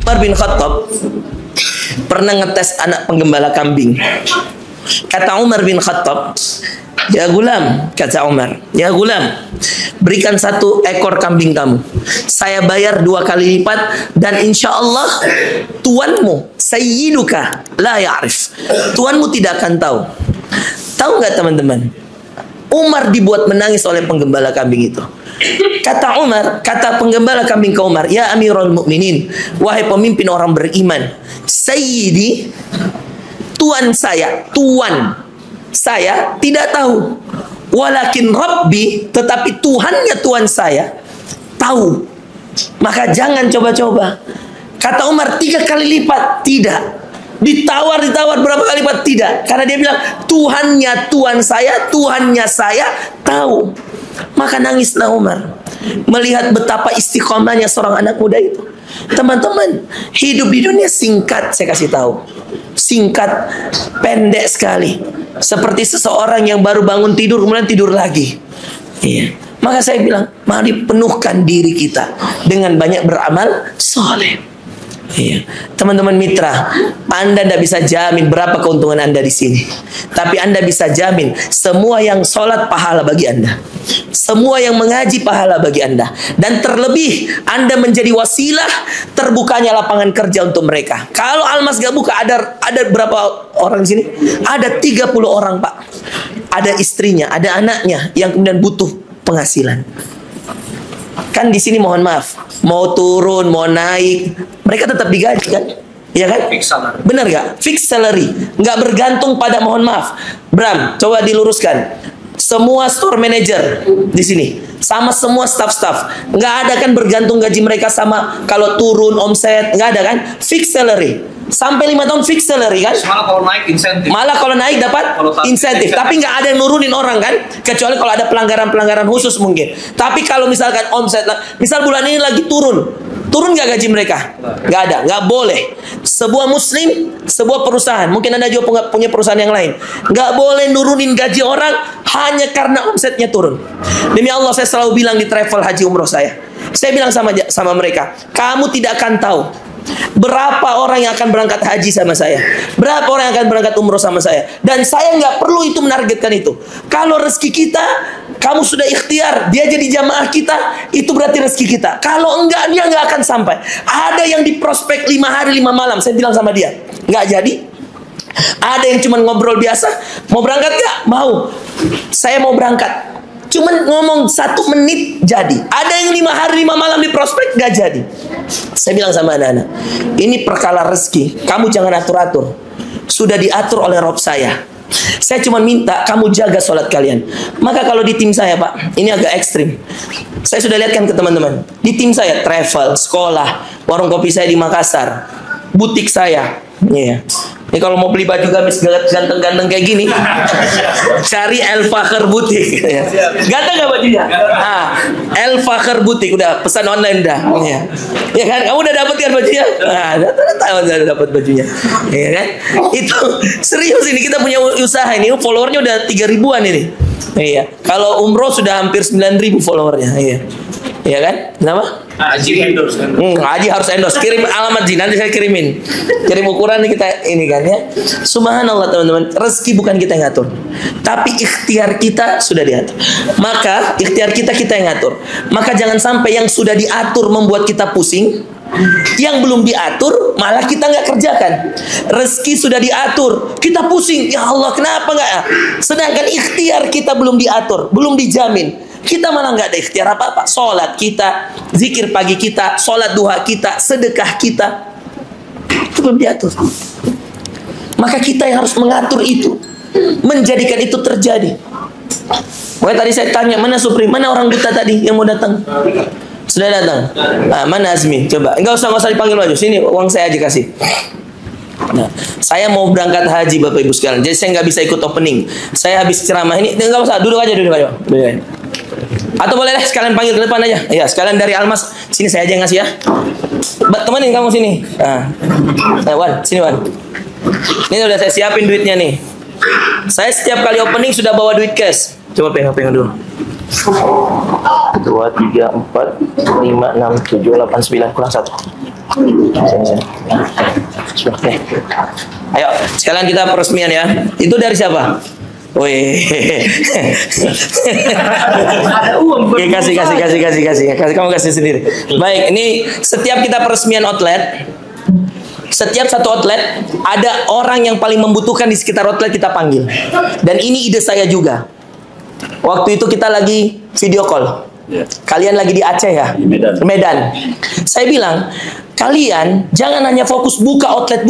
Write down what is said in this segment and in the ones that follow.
Umar bin Khattab pernah ngetes anak penggembala kambing. Kata Umar bin Khattab, ya gulam, kata Umar, ya gulam, berikan 1 ekor kambing kamu, saya bayar 2 kali lipat, dan insya Allah tuanmu, sayyiduka, la ya'rif, tuanmu tidak akan tahu. Tahu nggak teman-teman? Umar dibuat menangis oleh penggembala kambing itu. Kata Umar, kata penggembala kambing ke Umar, ya Amirul Mukminin, wahai pemimpin orang beriman, sayyidi, tuan saya tidak tahu. Walakin Rabbi, tetapi Tuhannya tuan saya tahu. Maka jangan coba-coba. Kata Umar, 3 kali lipat, tidak. Ditawar berapa kali lipat, tidak. Karena dia bilang, Tuhannya tuan saya, Tuhannya saya tahu. Maka nangislah Umar melihat betapa istiqomahnya seorang anak muda itu. Teman-teman, hidup di dunia singkat, saya kasih tahu. Singkat, pendek sekali. Seperti seseorang yang baru bangun tidur, kemudian tidur lagi. Iya. Maka saya bilang, mari penuhkan diri kita dengan banyak beramal soleh. Iya. Teman-teman mitra, Anda tidak bisa jamin berapa keuntungan Anda di sini. Tapi Anda bisa jamin semua yang sholat pahala bagi Anda. Semua yang mengaji pahala bagi Anda. Dan terlebih Anda menjadi wasilah terbukanya lapangan kerja untuk mereka. Kalau Almas gak buka, ada berapa orang di sini? Ada 30 orang, Pak. Ada istrinya, ada anaknya yang kemudian butuh penghasilan. Kan di sini mohon maaf, mau turun, mau naik, mereka tetap digaji kan? Iya kan? Fix salary. Benar gak? Fix salary. Nggak bergantung pada, mohon maaf, Bram, coba diluruskan. Semua store manager di sini, sama semua staff-staff, nggak ada kan bergantung gaji mereka sama kalau turun omset, nggak ada kan? Fix salary. Sampai 5 tahun fix salary kan? Malah kalau naik insentif. Malah kalau naik dapat insentif. Tapi nggak ada yang nurunin orang kan? Kecuali kalau ada pelanggaran-pelanggaran khusus mungkin. Tapi kalau misalkan omset, misal bulan ini lagi turun nggak gaji mereka? Nggak ada, nggak boleh. Sebuah muslim, sebuah perusahaan, mungkin Anda juga punya perusahaan yang lain, nggak boleh nurunin gaji orang hanya karena omsetnya turun. Demi Allah, saya selalu bilang di travel haji umroh saya bilang sama mereka, kamu tidak akan tahu berapa orang yang akan berangkat haji sama saya, berapa orang yang akan berangkat umroh sama saya, dan saya nggak perlu itu menargetkan itu. Kalau rezeki kita, kamu sudah ikhtiar, dia jadi jamaah kita, itu berarti rezeki kita. Kalau enggak, dia nggak akan sampai. Ada yang di prospek 5 hari 5 malam, saya bilang sama dia, nggak jadi. Ada yang cuma ngobrol biasa, mau berangkat nggak? Mau. Saya mau berangkat. Cuman ngomong 1 menit jadi. Ada yang 5 hari 5 malam di prospek gak jadi. Saya bilang sama anak-anak, ini perkara rezeki, kamu jangan atur-atur. Sudah diatur oleh Rob saya. Saya cuma minta kamu jaga sholat kalian. Maka kalau di tim saya, Pak, ini agak ekstrim. Saya sudah lihatkan ke teman-teman. Di tim saya, travel, sekolah, warung kopi saya di Makassar, butik saya. Iya. Ini kalau mau beli baju gamis ganteng-ganteng kayak gini, cari El Fakhr Butik. Ganteng gak bajunya? El Fakhr Butik, udah pesan online dah. Ya kan? Kamu udah dapet kan bajunya? Tahu udah dapet bajunya. Ya kan? Itu serius ini, kita punya usaha ini, followernya udah 3.000-an ini. Iya. Kalau umroh sudah hampir 9.000 followernya. Iya. Iya kan? Kenapa? Haji endorse kan? Haji harus endorse. Kirim alamat Ji, nanti saya kirimin. Kirim ukuran kita ini kan ya. Subhanallah teman-teman, rezeki bukan kita yang ngatur, tapi ikhtiar kita sudah diatur. Maka ikhtiar kita yang ngatur. Maka jangan sampai yang sudah diatur membuat kita pusing, yang belum diatur malah kita nggak kerjakan. Rezeki sudah diatur, kita pusing, ya Allah kenapa nggak? Sedangkan ikhtiar kita belum diatur, belum dijamin. Kita malah nggak ada ikhtiar apa-apa. Sholat kita, zikir pagi kita, sholat duha kita, sedekah kita, itu belum diatur. Maka kita yang harus mengatur itu, menjadikan itu terjadi. Makanya tadi saya tanya, mana Supri, mana orang buta tadi yang mau datang? Sudah datang? Mana Azmi? Coba, nggak usah dipanggil maju. Sini, uang saya aja kasih. Nah, saya mau berangkat haji Bapak Ibu sekalian, jadi saya nggak bisa ikut opening. Saya habis ceramah ini, nggak usah, duduk aja. Atau boleh deh sekalian panggil ke depan aja. Ya, sekalian dari Almas, sini saya aja yang ngasih ya. Temenin kamu sini. Wan, sini Wan. Ini udah saya siapin duitnya nih. Saya setiap kali opening sudah bawa duit cash. Coba pegang dulu. 2, 3, 4, 5, 6, 7, 8, 9 kurang 1. Ayo, sekalian kita peresmian ya. Itu dari siapa? Wih. Kasih. Kamu kasih sendiri. Baik, ini setiap kita peresmian outlet, setiap satu outlet ada orang yang paling membutuhkan di sekitar outlet kita panggil. Dan ini ide saya juga. Waktu itu kita lagi video call. Kalian lagi di Aceh ya? Medan. Saya bilang, kalian jangan hanya fokus buka outlet.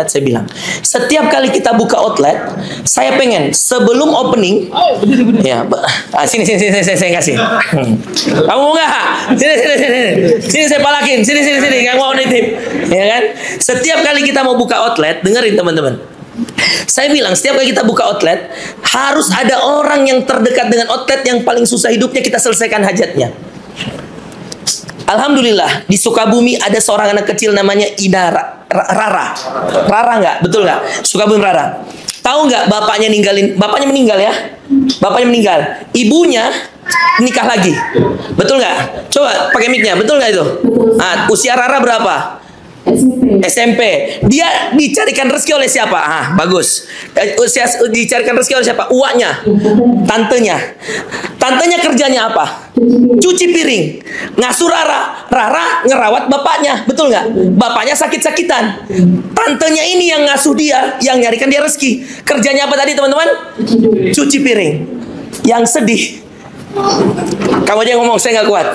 Saya bilang, setiap kali kita buka outlet, saya pengen sebelum opening, ya, sini saya kasih. Kamu mau nggak? Sini saya palakin. Sini nggak mau nitip, ya kan? Setiap kali kita mau buka outlet, dengerin teman-teman. Saya bilang setiap kali kita buka outlet harus ada orang yang terdekat dengan outlet yang paling susah hidupnya, kita selesaikan hajatnya. Alhamdulillah di Sukabumi ada seorang anak kecil namanya Rara nggak? Betul nggak? Sukabumi Rara. Tahu nggak bapaknya meninggal ya? Bapaknya meninggal. Ibunya nikah lagi. Betul nggak? Coba pakai mic-nya. Betul nggak itu? Nah, usia Rara berapa? SMP. Dia dicarikan rezeki oleh siapa? Bagus. Dicarikan rezeki oleh siapa? Uaknya, tantenya. Tantenya kerjanya apa? Cuci piring. Ngasuh Rara ngerawat bapaknya. Betul nggak? Bapaknya sakit-sakitan. Tantenya ini yang ngasuh dia, yang nyarikan dia rezeki. Kerjanya apa tadi teman-teman? Cuci piring. Yang sedih, kamu aja ngomong, saya nggak kuat.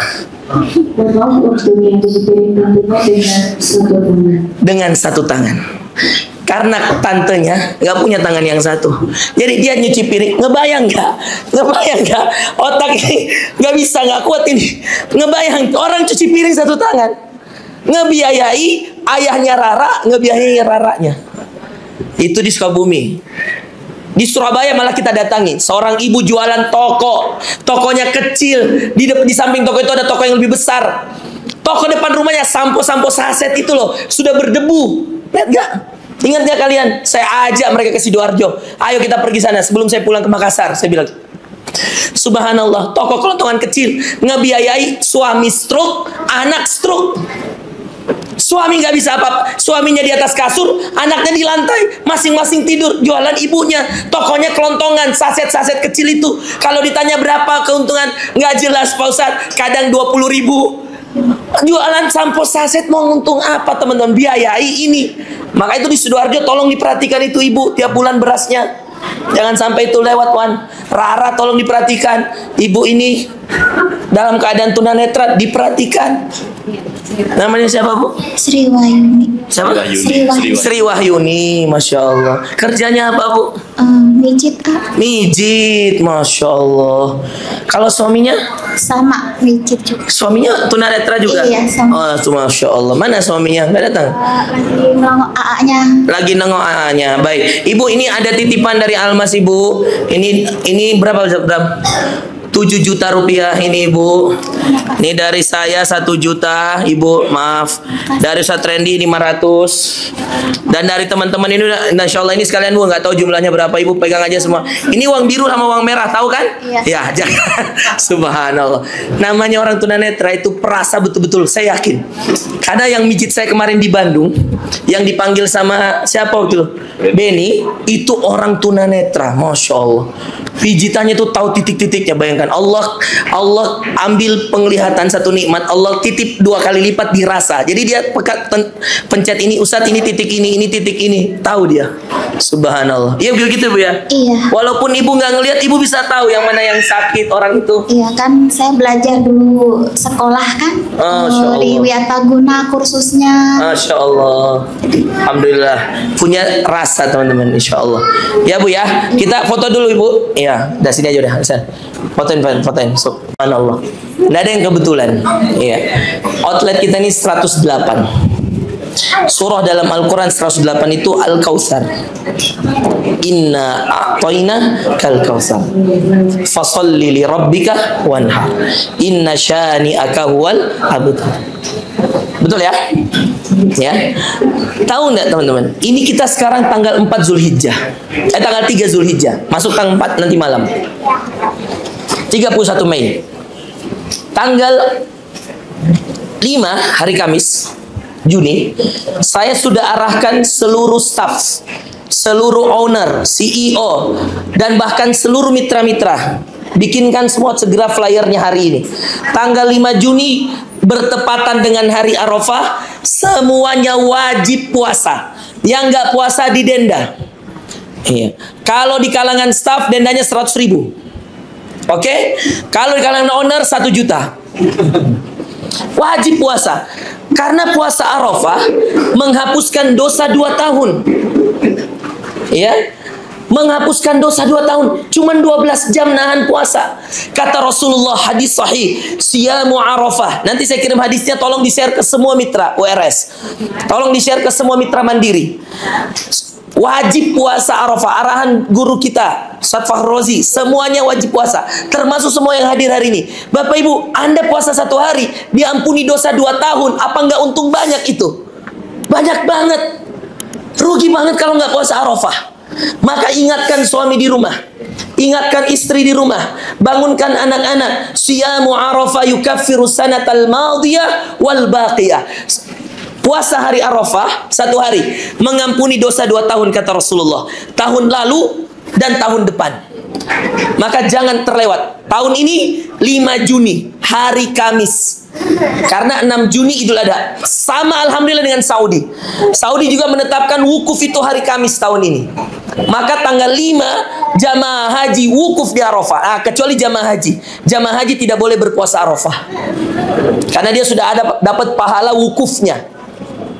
Dengan satu tangan. Karena tantenya nggak punya tangan yang satu, jadi dia nyuci piring. Ngebayang nggak? Otak ini nggak bisa, nggak kuat ini. Ngebayang orang cuci piring satu tangan, ngebiayai ayahnya Rara, ngebiayai Raranya. Itu di Sukabumi. Di Surabaya malah kita datangi seorang ibu jualan toko. Tokonya kecil. Di samping toko itu ada toko yang lebih besar. Toko depan rumahnya sampo-sampo saset itu loh, sudah berdebu. Lihat gak? Ingat gak kalian? Saya ajak mereka ke Sidoarjo. Ayo kita pergi sana sebelum saya pulang ke Makassar. Saya bilang, subhanallah, toko kelontongan kecil ngebiayai suami stroke, anak stroke. Suami nggak bisa apa, suaminya di atas kasur, anaknya di lantai, masing-masing tidur, jualan ibunya, tokonya kelontongan, saset-saset kecil itu. Kalau ditanya berapa keuntungan, nggak jelas Pak Ustadz, kadang 20.000. Jualan sampo saset mau untung apa teman-teman, biayai ini. Maka itu di Sidoarjo tolong diperhatikan itu ibu, tiap bulan berasnya. Jangan sampai itu lewat, Wan. Rara tolong diperhatikan. Ibu ini dalam keadaan tunanetra, diperhatikan. Namanya siapa, Bu? Sri Wahyuni. Siapa? Sri Wahyuni, Masya Allah. Kerjanya apa, Bu? Mijit, Kak. Mijit, Masya Allah. Kalau suaminya? Sama, mijit juga. Suaminya tunanetra juga? Iya, sama. Oh, Masya Allah. Mana suaminya? Nggak datang? Lagi nongok AA-nya. Lagi nengok AA-nya. Baik. Ibu, ini ada titipan dari Almas, Ibu. Ini berapa? 7 juta rupiah ini, Ibu. Ini dari saya 1 juta, Ibu, maaf. Dari Ustaz Randy 500. Dan dari teman-teman ini, Insya Allah ini sekalian, Bu, nggak tahu jumlahnya berapa, Ibu, pegang aja semua. Ini uang biru sama uang merah, tahu kan? Iya. Ya, jangan. Subhanallah. Namanya orang tunanetra itu perasa betul-betul, saya yakin. Ada yang mijit saya kemarin di Bandung, yang dipanggil sama siapa waktu itu? Benny, itu orang tunanetra, Masya Allah. Pijitannya itu tahu titik-titiknya, bayangkan. Allah ambil penglihatan satu nikmat, Allah titip 2 kali lipat dirasa. Jadi dia pencet ini, Ustadz ini titik ini titik ini, tahu dia. Subhanallah. Iya begitu, Bu ya? Iya. Walaupun Ibu nggak ngelihat, Ibu bisa tahu yang mana yang sakit orang itu. Iya kan, saya belajar dulu sekolah kan. Di Wiataguna kursusnya. Masya Allah. Alhamdulillah. Punya rasa teman-teman, Insya Allah. Ya, Bu ya. Kita foto dulu, Ibu. Iya, dari sini aja udah. Fotoin. Subhanallah. Nggak ada yang kebetulan. Iya. Outlet kita ini 108. Surah dalam Al-Quran 108 itu Al-Kautsar. Inna a'tayna kal kautsar. Fasalli li rabbika wanhar. Inna syani'aka huwal abtar. Betul ya? Ya. Tahu enggak teman-teman? Ini kita sekarang tanggal 4 Zulhijjah. Tanggal 3 Zulhijjah. Masuk tanggal 4 nanti malam. 31 Mei. Tanggal 5 hari Kamis Juni, saya sudah arahkan seluruh staff, seluruh owner, CEO, dan bahkan seluruh mitra-mitra. Bikinkan semua segera flyernya hari ini. Tanggal 5 Juni bertepatan dengan hari Arafah, semuanya wajib puasa. Yang nggak puasa didenda. Iya. Kalau di kalangan staff dendanya 100.000. Oke? Kalau di kalangan owner 1 juta. Wajib puasa. Karena puasa Arafah menghapuskan dosa 2 tahun. Ya. Menghapuskan dosa 2 tahun. Cuman 12 jam nahan puasa. Kata Rasulullah, hadis sahih, siyamu Arafah. Nanti saya kirim hadisnya, tolong di-share ke semua mitra URS. Tolong di-share ke semua mitra Mandiri. Wajib puasa Arafah, arahan guru kita Ustaz Fahrozi, semuanya wajib puasa, termasuk semua yang hadir hari ini. Bapak Ibu, Anda puasa 1 hari diampuni dosa 2 tahun. Apa nggak untung banyak itu? Banyak banget. Rugi banget kalau nggak puasa Arafah. Maka ingatkan suami di rumah, ingatkan istri di rumah, bangunkan anak-anak. Siyamu Arafah yukaffiru sanatal madiyah wal baqiyah. Puasa hari Arafah 1 hari mengampuni dosa 2 tahun, kata Rasulullah. Tahun lalu dan tahun depan. Maka jangan terlewat. Tahun ini 5 Juni, hari Kamis. Karena 6 Juni Idul Adha. Sama alhamdulillah dengan Saudi. Saudi juga menetapkan wukuf itu hari Kamis tahun ini. Maka tanggal 5 jamaah haji wukuf di Arafah. Kecuali jamaah haji. Jamaah haji tidak boleh berpuasa Arafah. Karena dia sudah ada dapat pahala wukufnya.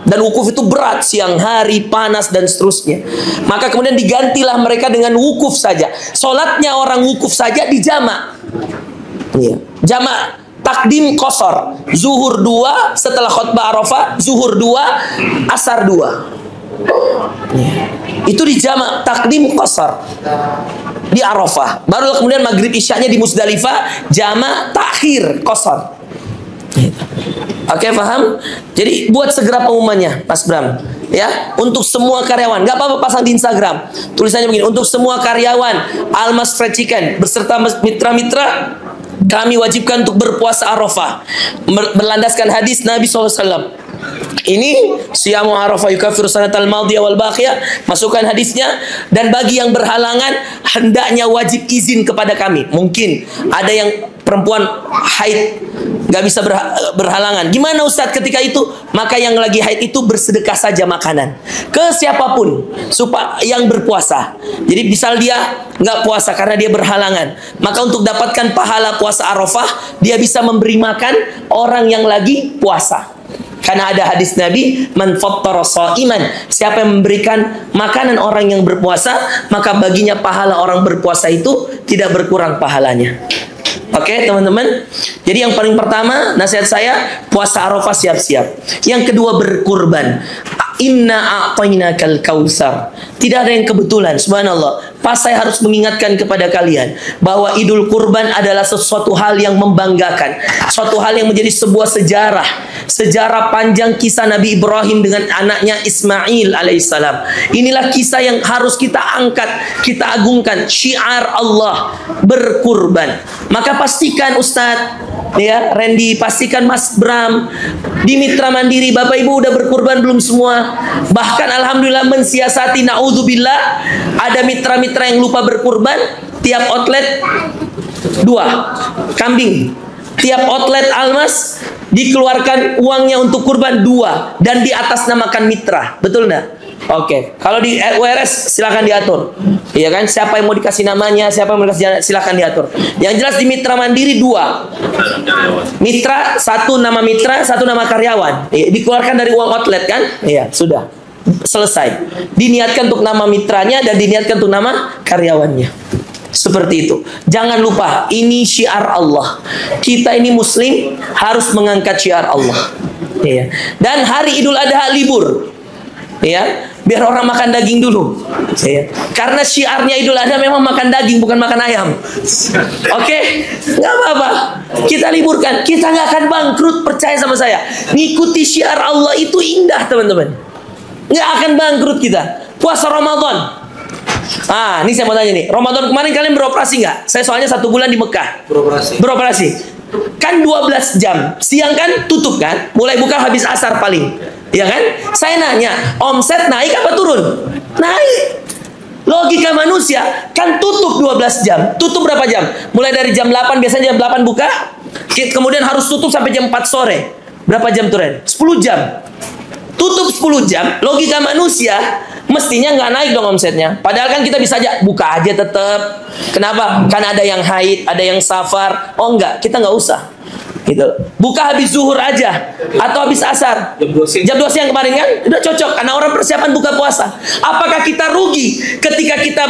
Dan wukuf itu berat, siang hari, panas, dan seterusnya. Maka kemudian digantilah mereka dengan wukuf saja. Sholatnya orang wukuf saja di jamak. Jamak takdim qasar. Zuhur 2 setelah khutbah Arafah, zuhur 2, asar 2. Itu di jamak takdim qasar di Arafah. Baru kemudian maghrib isyanya di Musdalifah, jamak takhir qasar. Oke, paham? Jadi buat segera pengumumannya, Mas Bram. Ya, untuk semua karyawan. Gak apa-apa pasang di Instagram. Tulisannya begini, untuk semua karyawan Almas Fried Chicken beserta mitra-mitra, kami wajibkan untuk berpuasa Arafah berlandaskan hadis Nabi SAW. Ini siyamu Arafah yukaffiru sanatal madiyah wal baqiyah. Masukkan hadisnya. Dan bagi yang berhalangan, hendaknya wajib izin kepada kami. Mungkin ada yang perempuan haid nggak bisa berhalangan. Gimana Ustadz ketika itu? Maka yang lagi haid itu bersedekah saja makanan ke siapapun supaya yang berpuasa. Jadi misal dia nggak puasa karena dia berhalangan, maka untuk dapatkan pahala puasa Arafah, dia bisa memberi makan orang yang lagi puasa. Karena ada hadis Nabi, man fattara sha'iman, siapa yang memberikan makanan orang yang berpuasa, maka baginya pahala orang berpuasa itu tidak berkurang pahalanya. Oke, teman-teman. Jadi yang paling pertama nasihat saya, puasa Arafah siap-siap. Yang kedua, berkurban. Inna a'tainakal kautsar. Tidak ada yang kebetulan, subhanallah. Pas saya harus mengingatkan kepada kalian bahwa Idul Kurban adalah sesuatu hal yang membanggakan, suatu hal yang menjadi sebuah sejarah. Sejarah panjang kisah Nabi Ibrahim dengan anaknya Ismail alaihissalam. Inilah kisah yang harus kita angkat, kita agungkan. Syiar Allah, berkurban. Maka pastikan Ustadz, ya Randy, pastikan Mas Bram, di Mitra Mandiri Bapak Ibu udah berkurban belum semua? Bahkan alhamdulillah mensiasati, naudzubillah, ada mitra-mitra yang lupa berkurban. Tiap outlet 2 kambing. Tiap outlet Almas dikeluarkan uangnya untuk kurban 2 dan di atas namakan mitra. Betul enggak? Oke, kalau di URS silakan diatur. Iya kan? Siapa yang mau dikasih namanya, siapa yang mau dikasih, silakan diatur. Yang jelas di Mitra Mandiri 2. Mitra, 1 nama mitra, 1 nama karyawan. Dikeluarkan dari uang outlet kan? Iya, sudah. Selesai. Diniatkan untuk nama mitranya dan diniatkan untuk nama karyawannya. Seperti itu. Jangan lupa, ini syiar Allah. Kita ini muslim harus mengangkat syiar Allah. Iya. Dan hari Idul Adha libur. Ya, biar orang makan daging dulu. Ya. Karena syiarnya Idul Adha memang makan daging, bukan makan ayam. Oke, nggak apa-apa. Kita liburkan. Kita nggak akan bangkrut, percaya sama saya. Ngikuti syiar Allah itu indah, teman-teman. Nggak akan bangkrut kita. Puasa Ramadan. Ini saya mau tanya nih. Ramadan kemarin kalian beroperasi nggak? Saya soalnya 1 bulan di Mekah. Beroperasi. Kan 12 jam. Siang kan tutup kan? Mulai buka habis asar paling. Ya kan? Saya nanya, omset naik apa turun? Naik. Logika manusia, kan tutup 12 jam. Tutup berapa jam? Mulai dari jam 8, biasanya jam 8 buka. Kemudian harus tutup sampai jam 4 sore. Berapa jam tuh, Ren? 10 jam. Tutup 10 jam, logika manusia mestinya nggak naik dong omsetnya. Padahal kan kita bisa aja buka aja tetap. Kenapa? Kan ada yang haid, ada yang safar. Oh enggak, kita nggak usah. Gitu. Buka habis zuhur aja atau habis asar. Jam 2 siang kemarin kan udah cocok karena orang persiapan buka puasa. Apakah kita rugi ketika kita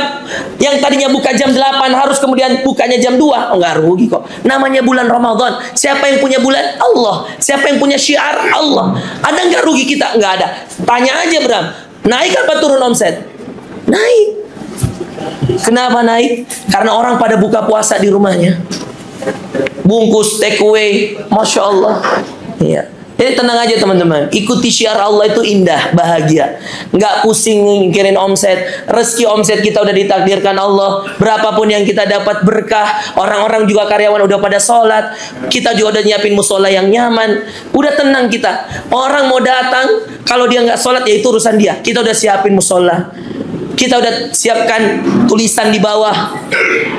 yang tadinya buka jam 8 harus kemudian bukanya jam 2? Oh, enggak rugi kok. Namanya bulan Ramadan. Siapa yang punya bulan? Allah. Siapa yang punya syiar? Allah. Ada nggak rugi kita? Nggak ada. Tanya aja Bram. Naik apa turun omset? Naik. Kenapa naik? Karena orang pada buka puasa di rumahnya. Bungkus take away, masya Allah. Iya. Jadi tenang aja teman-teman. Ikuti syiar Allah itu indah, bahagia. Nggak pusing mikirin omset. Rezeki omset kita udah ditakdirkan Allah. Berapapun yang kita dapat berkah. Orang-orang juga karyawan udah pada sholat. Kita juga udah nyiapin musola yang nyaman. Udah tenang kita. Orang mau datang, kalau dia nggak sholat ya itu urusan dia. Kita udah siapin musola. Kita udah siapkan tulisan di bawah.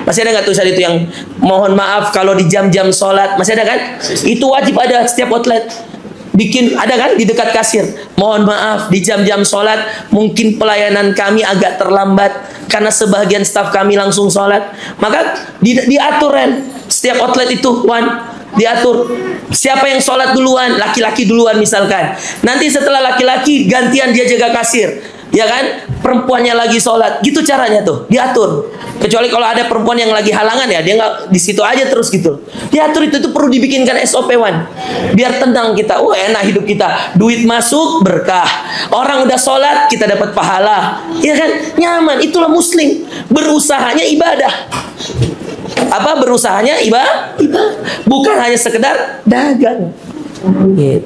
Masih ada nggak tulisan itu yang mohon maaf kalau di jam-jam sholat? Masih ada kan? Itu wajib ada setiap outlet. Bikin, ada kan di dekat kasir. Mohon maaf di jam-jam sholat mungkin pelayanan kami agak terlambat karena sebagian staf kami langsung sholat. Maka diaturan setiap outlet itu, diatur. Siapa yang sholat duluan? Laki-laki duluan misalkan. Nanti setelah laki-laki gantian dia jaga kasir. Ya kan, perempuannya lagi sholat, gitu caranya tuh, diatur. Kecuali kalau ada perempuan yang lagi halangan ya, dia nggak di situ aja terus gitu. Diatur itu perlu dibikinkan SOP biar tenang kita. Enak hidup kita, duit masuk berkah. Orang udah sholat kita dapat pahala, ya kan, nyaman. Itulah Muslim, berusahanya ibadah. Apa berusahanya ibadah? Bukan hanya sekedar dagang. Gitu.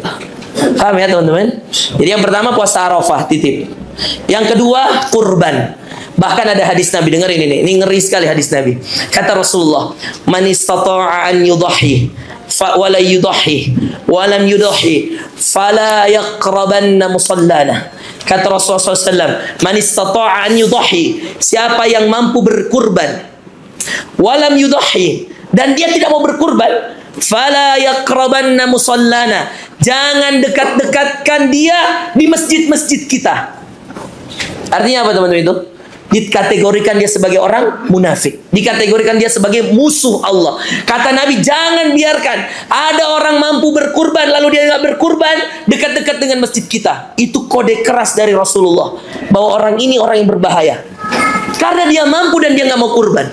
Paham ya teman-teman? Jadi yang pertama puasa Arafah, titip. Yang kedua kurban. Bahkan ada hadis Nabi, dengar ini ngeri sekali hadis Nabi. Kata Rasulullah, "Man istata'a an yudhi wa la yudhi wa lam yudhi fala yaqrabanna musallana." Kata Rasulullah SAW, "Man istata'a an yudhi," siapa yang mampu berkurban, wa lam yudhi, dan dia tidak mau berkurban, fala yaqrabanna musallana, jangan dekat-dekatkan dia di masjid-masjid kita. Artinya apa teman-teman itu? Dikategorikan dia sebagai orang munafik. Dikategorikan dia sebagai musuh Allah. Kata Nabi, jangan biarkan ada orang mampu berkurban lalu dia nggak berkurban dekat-dekat dengan masjid kita. Itu kode keras dari Rasulullah bahwa orang ini orang yang berbahaya. Karena dia mampu dan dia nggak mau kurban.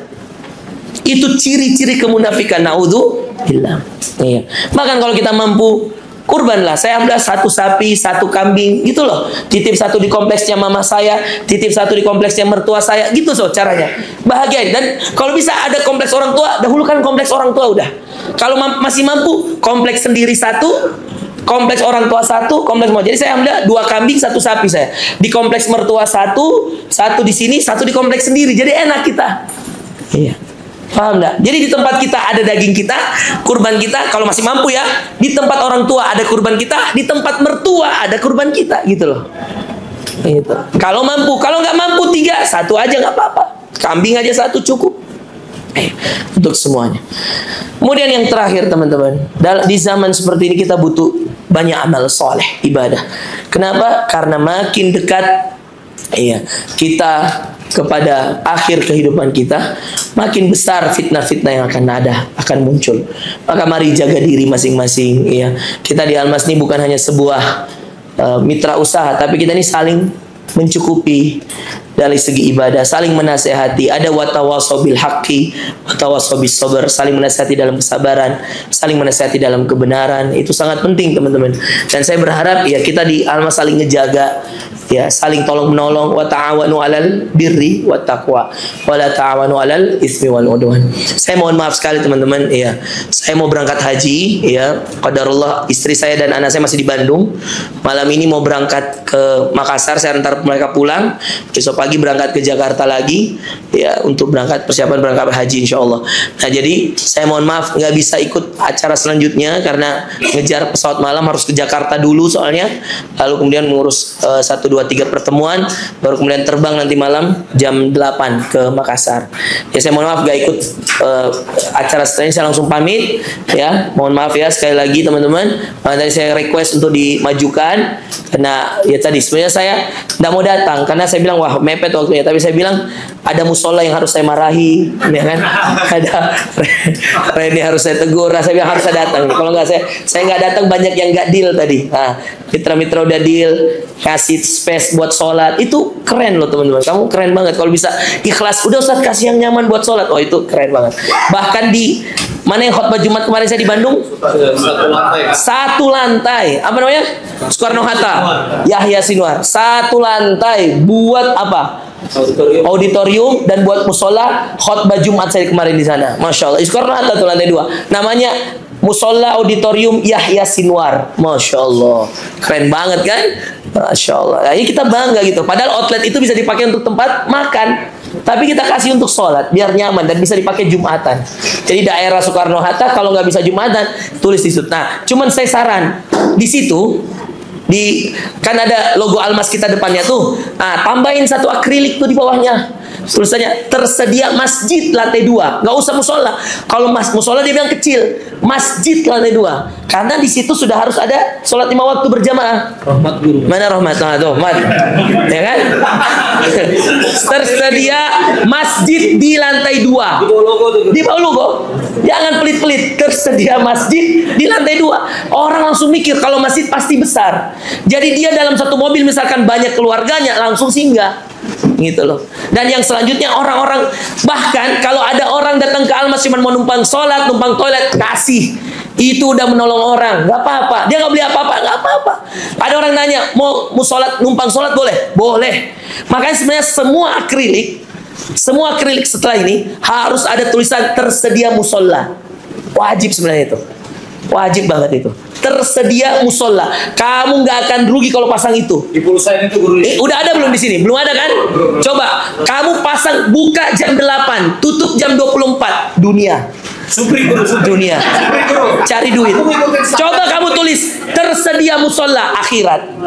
Itu ciri-ciri kemunafikan. Naudzubillah. Iya. Bahkan kalau kita mampu kurban lah, saya ambil 1 sapi, 1 kambing, gitu loh. Titip 1 di kompleksnya mama saya, titip 1 di kompleksnya mertua saya, gitu so caranya. Bahagia. Dan kalau bisa ada kompleks orang tua, dahulukan kompleks orang tua udah. Kalau masih mampu, kompleks sendiri 1, kompleks orang tua 1, kompleks mau. Jadi saya ambil 2 kambing, 1 sapi saya. Di kompleks mertua 1 di sini, 1 di kompleks sendiri. Jadi enak kita. Iya. Paham enggak? Jadi di tempat kita ada daging kita, kurban kita, kalau masih mampu ya. Di tempat orang tua ada kurban kita, di tempat mertua ada kurban kita, gitu loh. Gitu. Kalau mampu, kalau nggak mampu 3, 1 aja nggak apa-apa. Kambing aja 1 cukup. Untuk semuanya. Kemudian yang terakhir teman-teman, di zaman seperti ini kita butuh banyak amal soleh, ibadah. Kenapa? Karena makin dekat kita kepada akhir kehidupan kita, makin besar fitnah-fitnah yang akan muncul. Maka mari jaga diri masing-masing. Kita di Al-Masni bukan hanya sebuah mitra usaha, tapi kita ini saling mencukupi dari segi ibadah, saling menasehati. Ada watawasau bil haqqi, watawasau bis sabr, saling menasehati dalam kesabaran, saling menasehati dalam kebenaran. Itu sangat penting teman-teman. Dan saya berharap kita di Al-Mas saling ngejaga, saling tolong menolong. Wa ta'awanu 'alal birri wat taqwa wa la ta'awanu 'alal itsmi wal 'udwan. Saya mohon maaf sekali teman-teman, saya mau berangkat haji, qadarullah istri saya dan anak saya masih di Bandung. Malam ini mau berangkat ke Makassar, saya antar mereka pulang. Besok pagi pagi berangkat ke Jakarta lagi ya untuk persiapan berangkat haji insyaallah. Nah jadi saya mohon maaf nggak bisa ikut acara selanjutnya karena ngejar pesawat malam, harus ke Jakarta dulu soalnya, lalu kemudian mengurus 1, 2, 3 pertemuan, baru kemudian terbang nanti malam jam 8 ke Makassar. Ya saya mohon maaf nggak ikut acara selanjutnya, saya langsung pamit ya, mohon maaf ya sekali lagi teman-teman. Tadi saya request untuk dimajukan karena ya tadi sebenarnya saya tidak mau datang karena saya bilang wah mepet waktunya, tapi saya bilang ada musola yang harus saya marahi ya kan, ada Reni harus saya tegur, saya bilang harus saya datang, kalau nggak saya nggak datang banyak yang nggak deal tadi. Nah, mitra-mitra udah deal kasih space buat sholat, itu keren loh teman-teman, kamu keren banget kalau bisa ikhlas, udah Ustaz kasih yang nyaman buat sholat, oh itu keren banget. Bahkan di mana yang khutbah Jumat kemarin saya di Bandung, satu lantai apa namanya, Soekarno-Hatta, Yahya Sinwar, satu lantai buat apa, auditorium dan buat musola khutbah Jumat saya kemarin di sana, masya Allah. Soekarno-Hatta tuh lantai 2, namanya musola auditorium Yahya Sinwar, masya Allah, keren banget kan, masya Allah. Nah, ini kita bangga gitu, padahal outlet itu bisa dipakai untuk tempat makan, tapi kita kasih untuk sholat biar nyaman dan bisa dipakai Jumatan. Jadi daerah Soekarno-Hatta kalau nggak bisa Jumatan tulis di situ. Nah, cuman saya saran di situ kan ada logo Almas kita depannya tuh. Nah, tambahin satu akrilik tuh di bawahnya. Tulisannya tersedia masjid lantai 2. Nggak usah musola. Kalau musola dia bilang kecil, masjid lantai 2. Karena di situ sudah harus ada sholat 5 waktu berjamaah. Rahmat guru. Mana rahmat? Nah, tuh, mat. Ya kan? Tersedia masjid di lantai 2. Di bawah logo tuh. Di bawah logo. Jangan pelit-pelit. Tersedia masjid di lantai 2. Orang langsung mikir kalau masjid pasti besar. Jadi dia dalam satu mobil misalkan banyak keluarganya langsung singgah. Gitu loh. Dan yang selanjutnya orang-orang, bahkan kalau ada orang datang ke Almas cuma mau numpang sholat, numpang toilet, kasih. Itu udah menolong orang, nggak apa-apa. Dia nggak beli apa-apa, nggak apa-apa. Ada orang nanya, mau sholat, numpang sholat boleh? Boleh. Makanya sebenarnya semua akrilik setelah ini harus ada tulisan tersedia musola. Wajib sebenarnya itu. Wajib banget itu. Tersedia musola. Kamu nggak akan rugi kalau pasang itu. Di pulsa itu guru. Udah ada belum di sini? Belum ada kan? Coba kamu pasang, buka jam 8, tutup jam 24. Dunia. Supri guru. Dunia. Cari duit. Coba kamu tulis tersedia musola akhirat.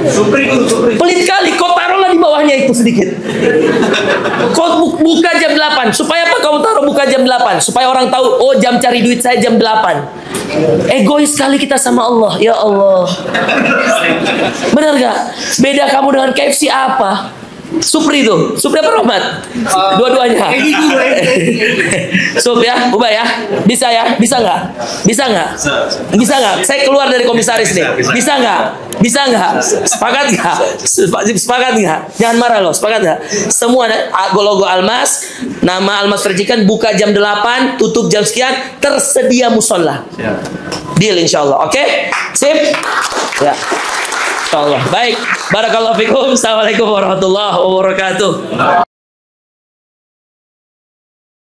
Supri guru. Pelit kali. Kau taruhlah di bawahnya itu sedikit. Kau buka jam 8. Supaya apa kamu taruh buka jam 8? Supaya orang tahu, oh jam cari duit saya jam 8. Egois sekali kita sama Allah. Ya Allah. Benar gak? Beda kamu dengan KFC apa? Supri itu. Supri apa Rahmat? Dua-duanya. Sup ya, Ubay ya. Bisa ya? Bisa nggak? Bisa nggak? Bisa nggak? Saya keluar dari komisaris nih. Bisa nggak? Bisa nggak? Sepakat nggak? Sepakat nggak? Jangan marah loh. Sepakat nggak? Semua logo Almas, nama Almas Percikan, buka jam 8, tutup jam sekian, tersedia musola. Deal insyaallah. Oke? Sip? Ya. Insyaallah. Baik. Barakallahu fikum. Assalamualaikum warahmatullahi wabarakatuh.